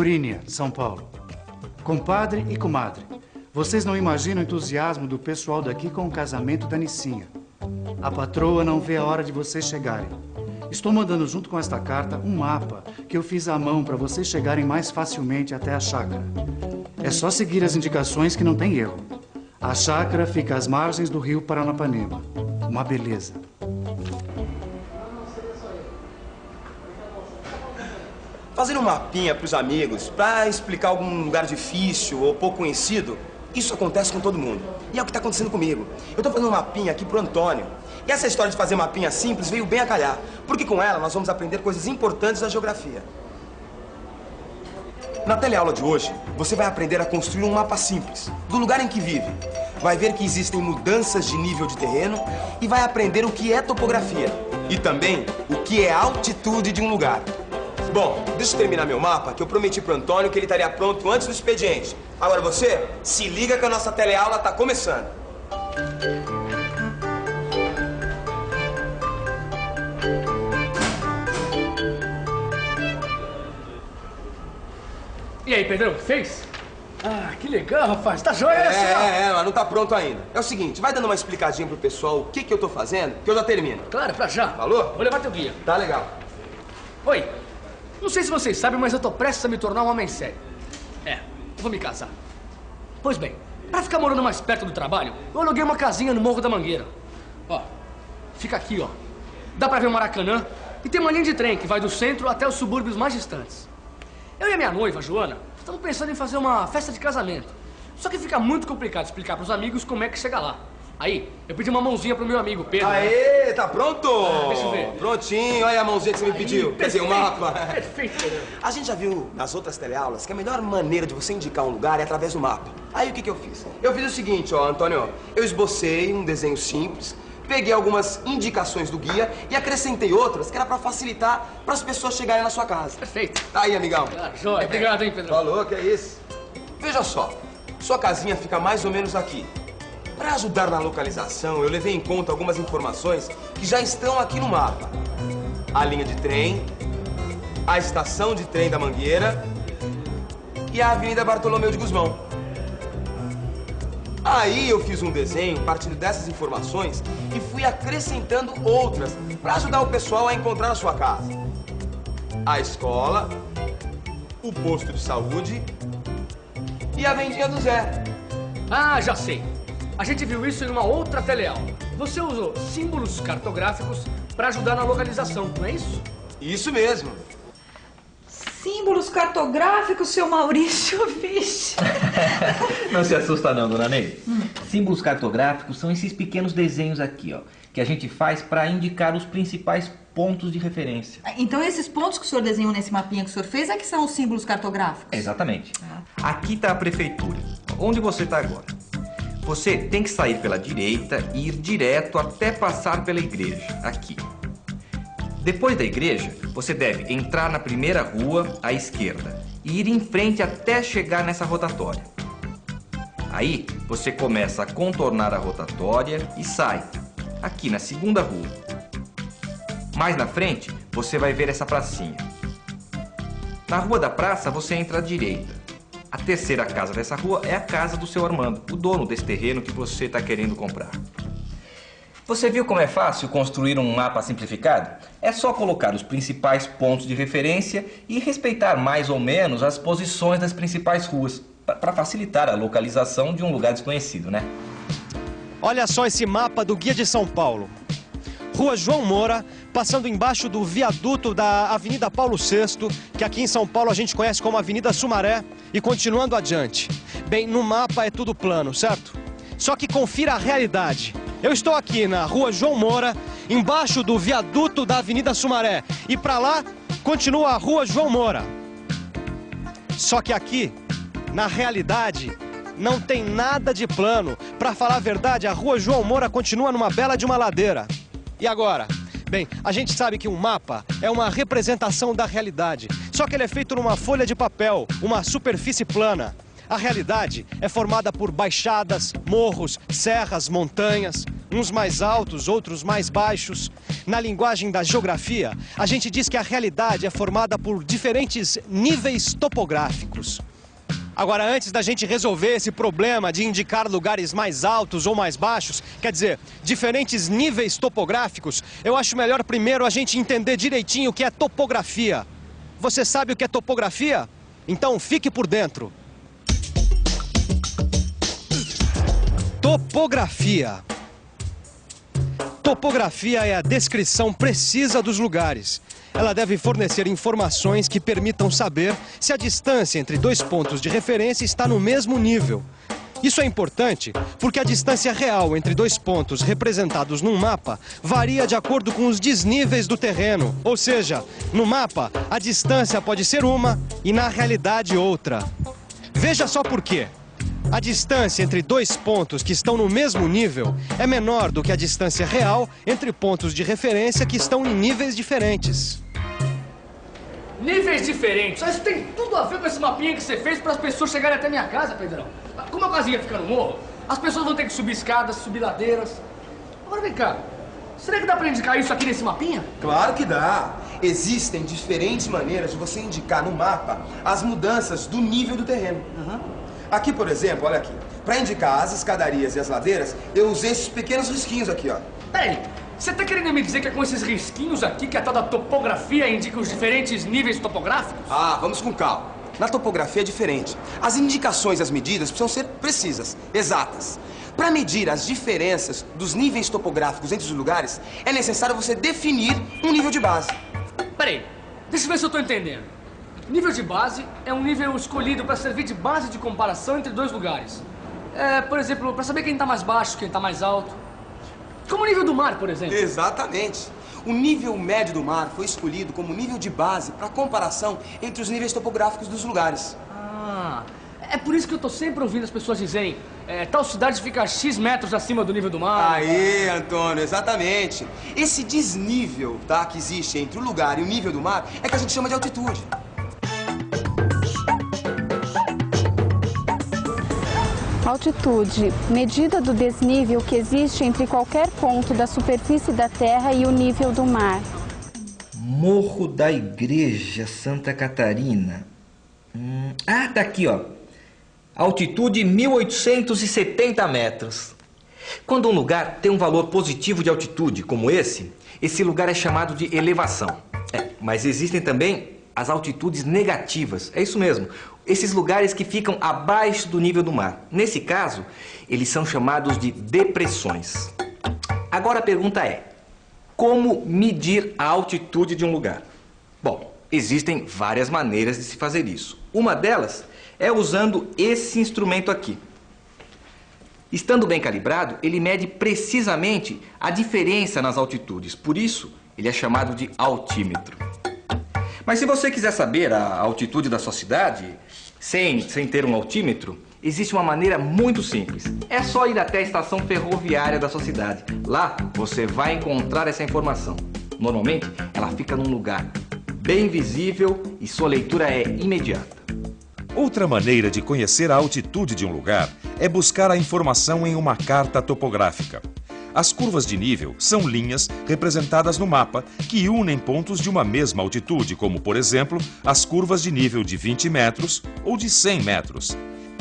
Senhorinha, São Paulo. Compadre e comadre, vocês não imaginam o entusiasmo do pessoal daqui com o casamento da Nicinha. A patroa não vê a hora de vocês chegarem. Estou mandando junto com esta carta um mapa que eu fiz à mão para vocês chegarem mais facilmente até a chácara. É só seguir as indicações que não tem erro. A chácara fica às margens do rio Paranapanema. Uma beleza. Fazendo um mapinha pros amigos, pra explicar algum lugar difícil ou pouco conhecido, isso acontece com todo mundo. E é o que tá acontecendo comigo. Eu tô fazendo um mapinha aqui pro Antônio. E essa história de fazer mapinha simples veio bem a calhar, porque com ela nós vamos aprender coisas importantes da geografia. Na teleaula de hoje, você vai aprender a construir um mapa simples, do lugar em que vive. Vai ver que existem mudanças de nível de terreno e vai aprender o que é topografia. E também o que é altitude de um lugar. Bom, deixa eu terminar meu mapa, que eu prometi pro Antônio que ele estaria pronto antes do expediente. Agora você, se liga que a nossa teleaula tá começando. E aí, Pedrão, fez? Ah, que legal, rapaz. Tá joia, Mas não tá pronto ainda. É o seguinte, vai dando uma explicadinha pro pessoal o que eu tô fazendo, que eu já termino. Claro, pra já. Falou? Vou levar teu guia. Tá legal. Oi. Não sei se vocês sabem, mas eu tô prestes a me tornar um homem sério. Eu vou me casar. Pois bem, pra ficar morando mais perto do trabalho, eu aluguei uma casinha no Morro da Mangueira. Ó, fica aqui, ó. Dá pra ver o Maracanã e tem uma linha de trem que vai do centro até os subúrbios mais distantes. Eu e a minha noiva, Joana, estamos pensando em fazer uma festa de casamento. Só que fica muito complicado explicar pros amigos como é que chega lá. Aí, eu pedi uma mãozinha pro meu amigo, Pedro. Aê, tá pronto? Deixa eu ver. Prontinho, olha a mãozinha que você me pediu. Quer dizer, o mapa. Perfeito, Pedro. A gente já viu nas outras teleaulas que a melhor maneira de você indicar um lugar é através do mapa. Aí o que eu fiz? Eu fiz o seguinte, ó, Antônio. Eu esbocei um desenho simples, peguei algumas indicações do guia e acrescentei outras que era pra facilitar para as pessoas chegarem na sua casa. Perfeito. Aí, amigão. Claro, joia. Obrigado, hein, Pedro. Falou, que é isso. Veja só, sua casinha fica mais ou menos aqui. Para ajudar na localização, eu levei em conta algumas informações que já estão aqui no mapa. A linha de trem, a estação de trem da Mangueira e a Avenida Bartolomeu de Gusmão. Aí eu fiz um desenho partindo dessas informações e fui acrescentando outras para ajudar o pessoal a encontrar a sua casa. A escola, o posto de saúde e a vendinha do Zé. Ah, já sei. A gente viu isso em uma outra teleaula. Você usou símbolos cartográficos para ajudar na localização, não é isso? Isso mesmo. Símbolos cartográficos, seu Maurício, vixe. Não se assusta não, dona Ney. Símbolos cartográficos são esses pequenos desenhos aqui, ó, que a gente faz para indicar os principais pontos de referência. Então esses pontos que o senhor desenhou nesse mapinha que o senhor fez é que são os símbolos cartográficos? Exatamente. Aqui está a prefeitura. Onde você está agora? Você tem que sair pela direita e ir direto até passar pela igreja, aqui. Depois da igreja, você deve entrar na primeira rua à esquerda e ir em frente até chegar nessa rotatória. Aí, você começa a contornar a rotatória e sai, aqui na segunda rua. Mais na frente, você vai ver essa pracinha. Na rua da praça, você entra à direita. A terceira casa dessa rua é a casa do seu Armando, o dono desse terreno que você está querendo comprar. Você viu como é fácil construir um mapa simplificado? É só colocar os principais pontos de referência e respeitar mais ou menos as posições das principais ruas, para facilitar a localização de um lugar desconhecido, né? Olha só esse mapa do Guia de São Paulo. Rua João Moura, passando embaixo do viaduto da Avenida Paulo VI, que aqui em São Paulo a gente conhece como Avenida Sumaré, e continuando adiante. Bem, no mapa é tudo plano, certo? Só que confira a realidade. Eu estou aqui na Rua João Moura, embaixo do viaduto da Avenida Sumaré, e para lá continua a Rua João Moura. Só que aqui, na realidade, não tem nada de plano. Para falar a verdade, a Rua João Moura continua numa bela de uma ladeira. E agora? Bem, a gente sabe que um mapa é uma representação da realidade. Só que ele é feito numa folha de papel, uma superfície plana. A realidade é formada por baixadas, morros, serras, montanhas. uns mais altos, outros mais baixos. Na linguagem da geografia, a gente diz que a realidade é formada por diferentes níveis topográficos. Agora, antes da gente resolver esse problema de indicar lugares mais altos ou mais baixos, quer dizer, diferentes níveis topográficos, eu acho melhor primeiro a gente entender direitinho o que é topografia. Você sabe o que é topografia? Então fique por dentro. Topografia. Topografia é a descrição precisa dos lugares. Ela deve fornecer informações que permitam saber se a distância entre dois pontos de referência está no mesmo nível. Isso é importante porque a distância real entre dois pontos representados num mapa varia de acordo com os desníveis do terreno. Ou seja, no mapa, a distância pode ser uma e na realidade outra. Veja só por quê. A distância entre dois pontos que estão no mesmo nível é menor do que a distância real entre pontos de referência que estão em níveis diferentes. Níveis diferentes? Isso tem tudo a ver com esse mapinha que você fez para as pessoas chegarem até minha casa, Pedrão. Como a casinha fica no morro, as pessoas vão ter que subir escadas, subir ladeiras. Agora vem cá, será que dá para indicar isso aqui nesse mapinha? Claro que dá. Existem diferentes maneiras de você indicar no mapa as mudanças do nível do terreno. Aqui, por exemplo, olha aqui. Para indicar as escadarias e as ladeiras, eu usei esses pequenos risquinhos aqui, ó. Peraí, você tá querendo me dizer que é com esses risquinhos aqui que a tal da topografia indica os diferentes níveis topográficos? Ah, vamos com calma. Na topografia é diferente. As indicações e as medidas precisam ser precisas, exatas. Para medir as diferenças dos níveis topográficos entre os lugares, é necessário você definir um nível de base. Peraí, deixa eu ver se eu tô entendendo. Nível de base é um nível escolhido para servir de base de comparação entre dois lugares. Por exemplo, para saber quem está mais baixo, quem está mais alto. Como o nível do mar, por exemplo. Exatamente. O nível médio do mar foi escolhido como nível de base para comparação entre os níveis topográficos dos lugares. Ah, é por isso que eu tô sempre ouvindo as pessoas dizerem tal cidade fica X metros acima do nível do mar. Aí, Antônio, exatamente. Esse desnível, tá, que existe entre o lugar e o nível do mar é que a gente chama de altitude. Altitude, medida do desnível que existe entre qualquer ponto da superfície da Terra e o nível do mar. Morro da Igreja, Santa Catarina. Ah, tá aqui, ó. Altitude 1870 metros. Quando um lugar tem um valor positivo de altitude, como esse lugar é chamado de elevação. Mas existem também as altitudes negativas. É isso mesmo. Esses lugares que ficam abaixo do nível do mar. Nesse caso, eles são chamados de depressões. Agora a pergunta é: como medir a altitude de um lugar? Bom, existem várias maneiras de se fazer isso. Uma delas é usando esse instrumento aqui. Estando bem calibrado, ele mede precisamente a diferença nas altitudes. Por isso, ele é chamado de altímetro. Mas se você quiser saber a altitude da sua cidade, sem ter um altímetro, existe uma maneira muito simples. É só ir até a estação ferroviária da sua cidade. Lá, você vai encontrar essa informação. Normalmente, ela fica num lugar bem visível e sua leitura é imediata. Outra maneira de conhecer a altitude de um lugar é buscar a informação em uma carta topográfica. As curvas de nível são linhas representadas no mapa que unem pontos de uma mesma altitude, como, por exemplo, as curvas de nível de 20 metros ou de 100 metros.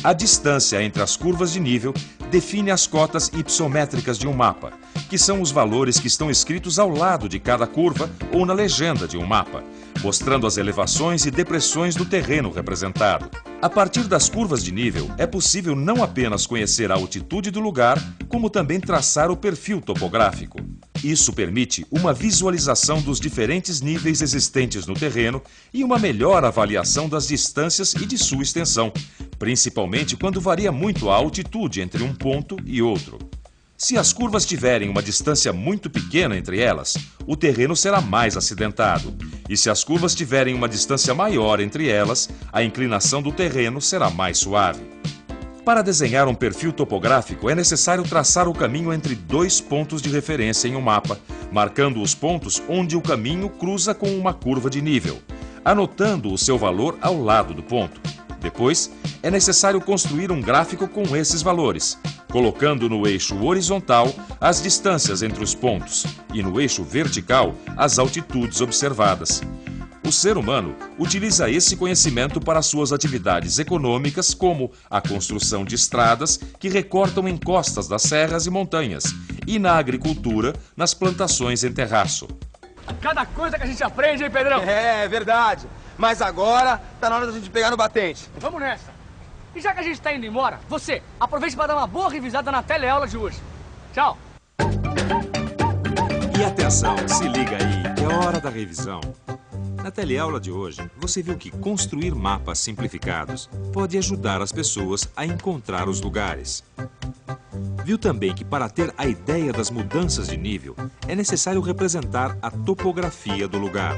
A distância entre as curvas de nível define as cotas hipossométricas de um mapa, que são os valores que estão escritos ao lado de cada curva ou na legenda de um mapa, mostrando as elevações e depressões do terreno representado. A partir das curvas de nível, é possível não apenas conhecer a altitude do lugar, como também traçar o perfil topográfico. Isso permite uma visualização dos diferentes níveis existentes no terreno e uma melhor avaliação das distâncias e de sua extensão, principalmente quando varia muito a altitude entre um ponto e outro. Se as curvas tiverem uma distância muito pequena entre elas, o terreno será mais acidentado. E se as curvas tiverem uma distância maior entre elas, a inclinação do terreno será mais suave. Para desenhar um perfil topográfico, é necessário traçar o caminho entre dois pontos de referência em um mapa, marcando os pontos onde o caminho cruza com uma curva de nível, anotando o seu valor ao lado do ponto. Depois, é necessário construir um gráfico com esses valores, colocando no eixo horizontal as distâncias entre os pontos e no eixo vertical as altitudes observadas. O ser humano utiliza esse conhecimento para suas atividades econômicas, como a construção de estradas que recortam encostas das serras e montanhas, e na agricultura, nas plantações em terraço. Cada coisa que a gente aprende, hein, Pedrão? É verdade. Mas agora tá na hora da gente pegar no batente. Vamos nessa. E já que a gente tá indo embora, você aproveite para dar uma boa revisada na teleaula de hoje. Tchau. E atenção, se liga aí, é hora da revisão. Na teleaula de hoje, você viu que construir mapas simplificados pode ajudar as pessoas a encontrar os lugares. Viu também que para ter a ideia das mudanças de nível, é necessário representar a topografia do lugar.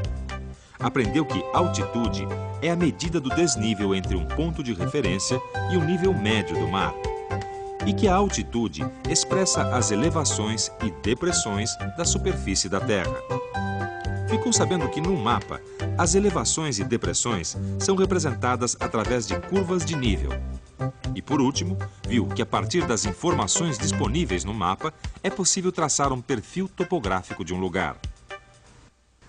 Aprendeu que altitude é a medida do desnível entre um ponto de referência e o nível médio do mar. E que a altitude expressa as elevações e depressões da superfície da Terra. Ficou sabendo que no mapa, as elevações e depressões são representadas através de curvas de nível. E por último, viu que a partir das informações disponíveis no mapa, é possível traçar um perfil topográfico de um lugar.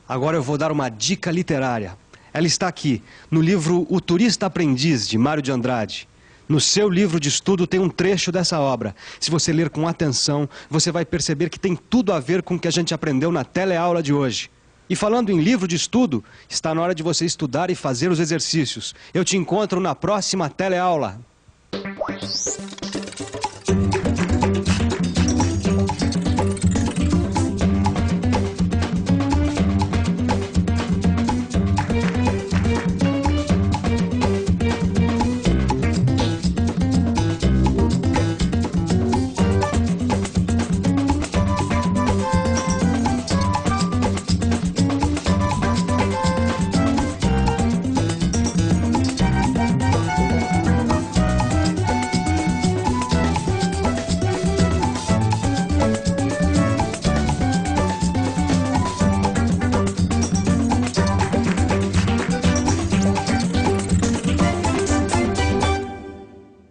Agora eu vou dar uma dica literária. Ela está aqui, no livro O Turista Aprendiz, de Mário de Andrade. No seu livro de estudo tem um trecho dessa obra. Se você ler com atenção, você vai perceber que tem tudo a ver com o que a gente aprendeu na teleaula de hoje. E falando em livro de estudo, está na hora de você estudar e fazer os exercícios. Eu te encontro na próxima teleaula.